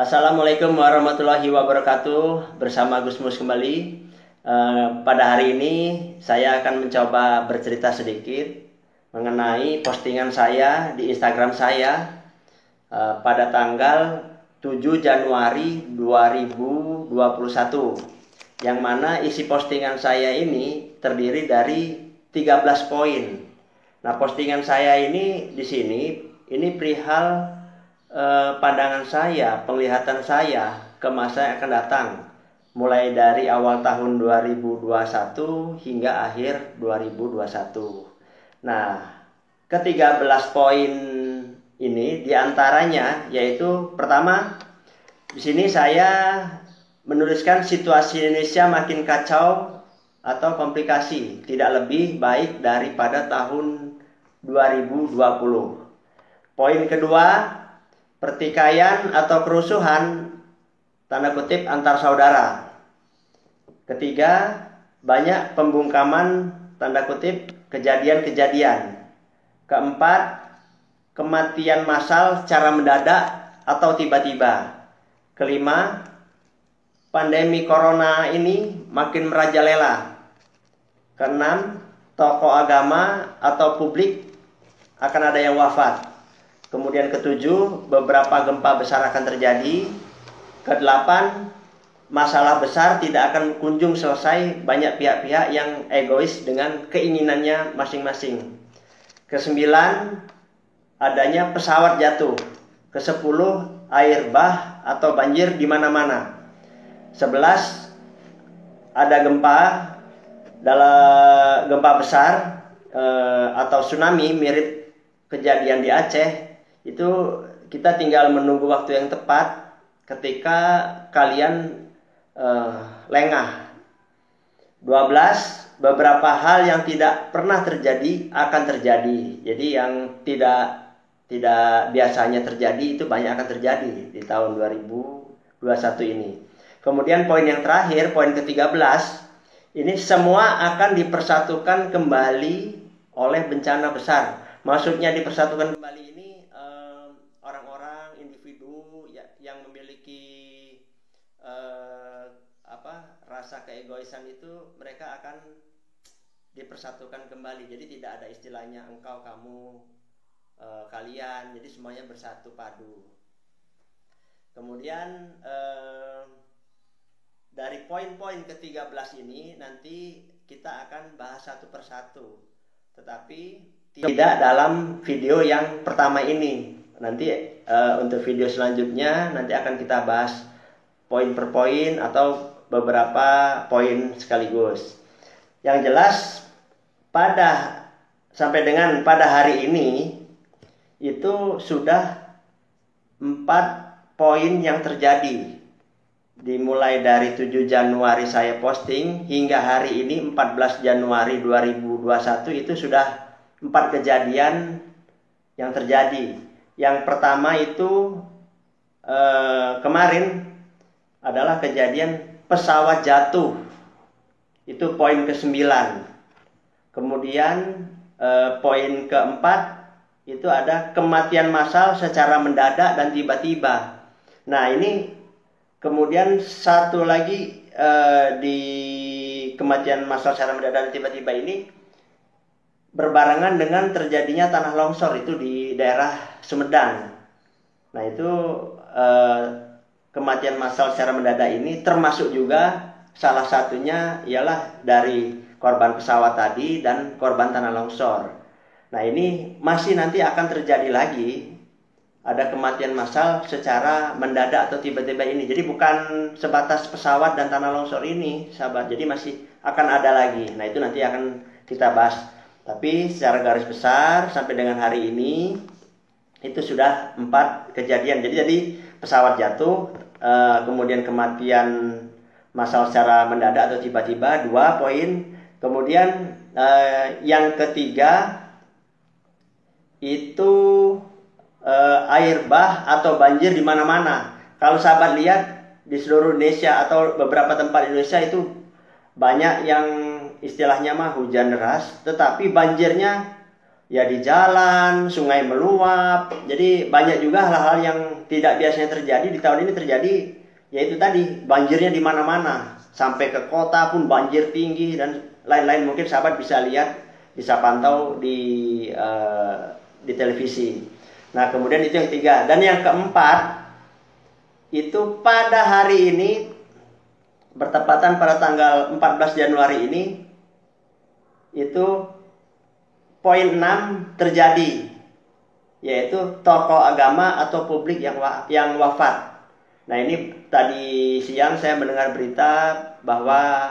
Assalamualaikum warahmatullahi wabarakatuh. Bersama Gusmus kembali. Pada hari ini saya akan mencoba bercerita sedikit mengenai postingan saya di Instagram saya pada tanggal 7 Januari 2021, yang mana isi postingan saya ini terdiri dari 13 poin. Nah, postingan saya ini di sini ini perihal pandangan saya, penglihatan saya ke masa yang akan datang, mulai dari awal tahun 2021 hingga akhir 2021. Nah, ke-13 poin ini diantaranya yaitu pertama, di sini saya menuliskan situasi Indonesia makin kacau atau komplikasi, tidak lebih baik daripada tahun 2020. Poin kedua, pertikaian atau kerusuhan tanda kutip antar saudara. Ketiga, banyak pembungkaman tanda kutip kejadian-kejadian. Keempat, kematian massal secara mendadak atau tiba-tiba. Kelima, pandemi corona ini makin merajalela. Keenam, tokoh agama atau publik akan ada yang wafat. Kemudian ketujuh, beberapa gempa besar akan terjadi. Kedelapan, masalah besar tidak akan kunjung selesai, banyak pihak-pihak yang egois dengan keinginannya masing-masing. Kesembilan, adanya pesawat jatuh. Kesepuluh, air bah atau banjir di mana-mana. 11, ada gempa besar atau tsunami mirip kejadian di Aceh. Itu kita tinggal menunggu waktu yang tepat ketika kalian lengah. 12, beberapa hal yang tidak pernah terjadi akan terjadi. Jadi yang tidak biasanya terjadi itu banyak akan terjadi di tahun 2021 ini. Kemudian poin yang terakhir, poin ke-13, ini semua akan dipersatukan kembali oleh bencana besar. Maksudnya dipersatukan kembali ini orang-orang, individu yang memiliki rasa keegoisan itu, mereka akan dipersatukan kembali. Jadi tidak ada istilahnya engkau, kamu, kalian. Jadi semuanya bersatu padu. Kemudian dari poin-poin ke-13 ini nanti kita akan bahas satu persatu, tetapi tidak dalam video yang pertama ini. Nanti untuk video selanjutnya nanti akan kita bahas poin per poin atau beberapa poin sekaligus. Yang jelas sampai dengan pada hari ini itu sudah 4 poin yang terjadi. Dimulai dari 7 Januari saya posting hingga hari ini 14 Januari 2021 itu sudah 4 kejadian yang terjadi. Yang pertama itu kemarin adalah kejadian pesawat jatuh. Itu poin ke-9. Kemudian poin ke-4 itu ada kematian massal secara mendadak dan tiba-tiba. Nah, ini kemudian satu lagi di kematian massal secara mendadak dan tiba-tiba ini berbarengan dengan terjadinya tanah longsor itu di daerah Sumedang. Nah, itu kematian massal secara mendadak ini termasuk juga salah satunya ialah dari korban pesawat tadi dan korban tanah longsor. Nah, ini masih nanti akan terjadi lagi, ada kematian massal secara mendadak atau tiba-tiba ini. Jadi bukan sebatas pesawat dan tanah longsor ini, sahabat. Jadi masih akan ada lagi. Nah, itu nanti akan kita bahas. Tapi secara garis besar sampai dengan hari ini itu sudah 4 kejadian. Jadi pesawat jatuh, kemudian kematian massal secara mendadak atau tiba-tiba, 2 poin. Kemudian yang ketiga itu air bah atau banjir di mana-mana. Kalau sahabat lihat di seluruh Indonesia atau beberapa tempat di Indonesia itu banyak yang istilahnya mah hujan deras, tetapi banjirnya ya di jalan, sungai meluap. Jadi banyak juga hal-hal yang tidak biasanya terjadi di tahun ini terjadi, yaitu tadi banjirnya di mana-mana, sampai ke kota pun banjir tinggi dan lain-lain. Mungkin sahabat bisa lihat, bisa pantau di televisi. Nah, kemudian itu yang ketiga. Dan yang keempat, itu pada hari ini, bertepatan pada tanggal 14 Januari ini, itu poin 6 terjadi, yaitu tokoh agama atau publik yang wafat. Nah, ini tadi siang saya mendengar berita bahwa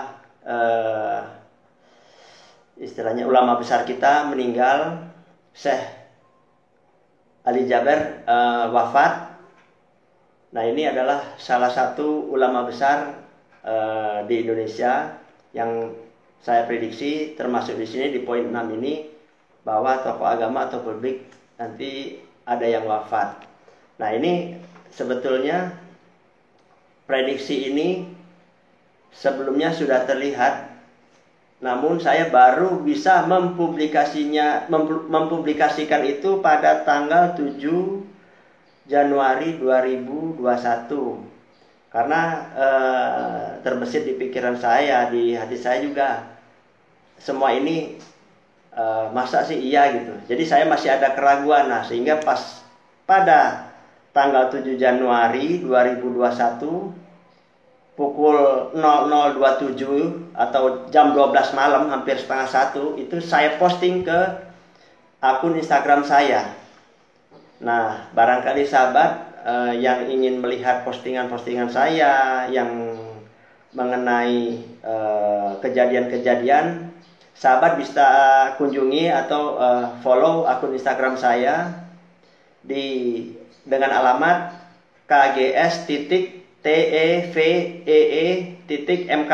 istilahnya ulama besar kita meninggal, Syekh Ali Jaber wafat. Nah, ini adalah salah satu ulama besar di Indonesia yang saya prediksi termasuk di sini di poin 6 ini, bahwa tokoh agama atau publik nanti ada yang wafat. Nah, ini sebetulnya prediksi ini sebelumnya sudah terlihat, namun saya baru bisa mempublikasikan itu pada tanggal 7 Januari 2021. Karena terbesit di pikiran saya, di hati saya juga, semua ini masa sih iya gitu. Jadi saya masih ada keraguan. Nah, sehingga pas pada tanggal 7 Januari 2021 pukul 00.27 atau jam 12 malam, hampir setengah 1, itu saya posting ke akun Instagram saya. Nah, barangkali sahabat yang ingin melihat postingan-postingan saya yang mengenai kejadian-kejadian, sahabat bisa kunjungi atau follow akun Instagram saya dengan alamat kgs.tevee.mk.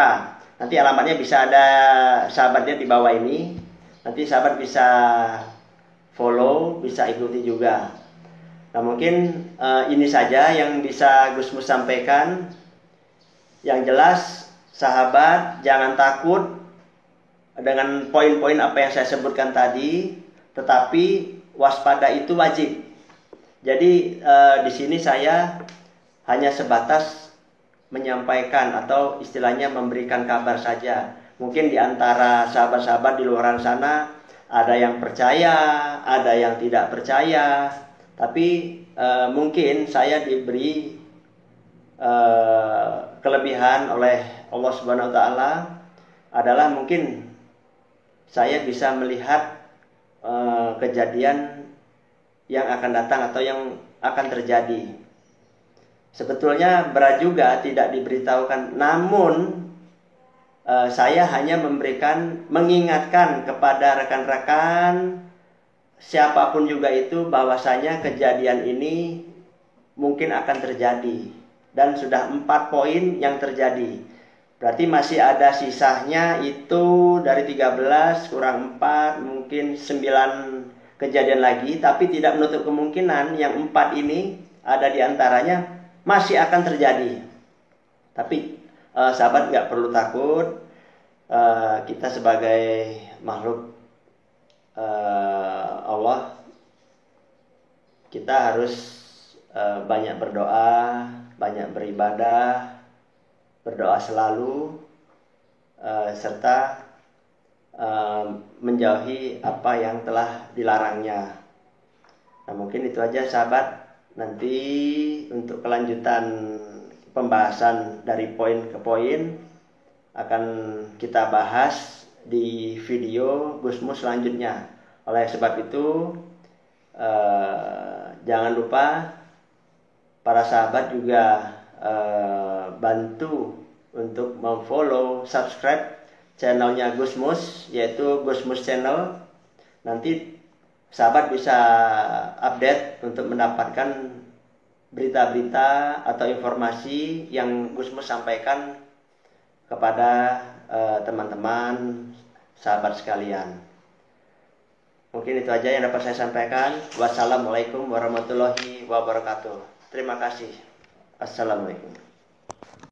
Nanti alamatnya bisa ada sahabatnya di bawah ini. Nanti sahabat bisa follow, bisa ikuti juga. Nah, mungkin ini saja yang bisa Gusmus sampaikan. Yang jelas, sahabat jangan takut dengan poin-poin apa yang saya sebutkan tadi, tetapi waspada itu wajib. Jadi di sini saya hanya sebatas menyampaikan atau istilahnya memberikan kabar saja. Mungkin di antara sahabat-sahabat di luar sana ada yang percaya, ada yang tidak percaya. Tapi mungkin saya diberi kelebihan oleh Allah Subhanahu wa taala adalah mungkin saya bisa melihat kejadian yang akan datang atau yang akan terjadi. Sebetulnya berat juga tidak diberitahukan, namun saya hanya mengingatkan kepada rekan-rekan siapapun juga itu, bahwasanya kejadian ini mungkin akan terjadi, dan sudah 4 poin yang terjadi. Berarti masih ada sisanya, itu dari 13 kurang 4 mungkin 9 kejadian lagi. Tapi tidak menutup kemungkinan yang 4 ini ada di antaranya masih akan terjadi. Tapi sahabat nggak perlu takut. Kita sebagai makhluk Allah, kita harus banyak berdoa, banyak beribadah, berdoa selalu, serta menjauhi apa yang telah dilarangnya. Nah, mungkin itu aja sahabat. Nanti untuk kelanjutan pembahasan dari poin ke poin akan kita bahas di video Gusmus selanjutnya. Oleh sebab itu jangan lupa para sahabat juga bantu untuk memfollow, subscribe channelnya Gusmus, yaitu Gusmus Channel. Nanti sahabat bisa update untuk mendapatkan berita-berita atau informasi yang Gusmus sampaikan kepada teman-teman sahabat sekalian. Mungkin itu aja yang dapat saya sampaikan. Wassalamualaikum warahmatullahi wabarakatuh. Terima kasih. Assalamualaikum.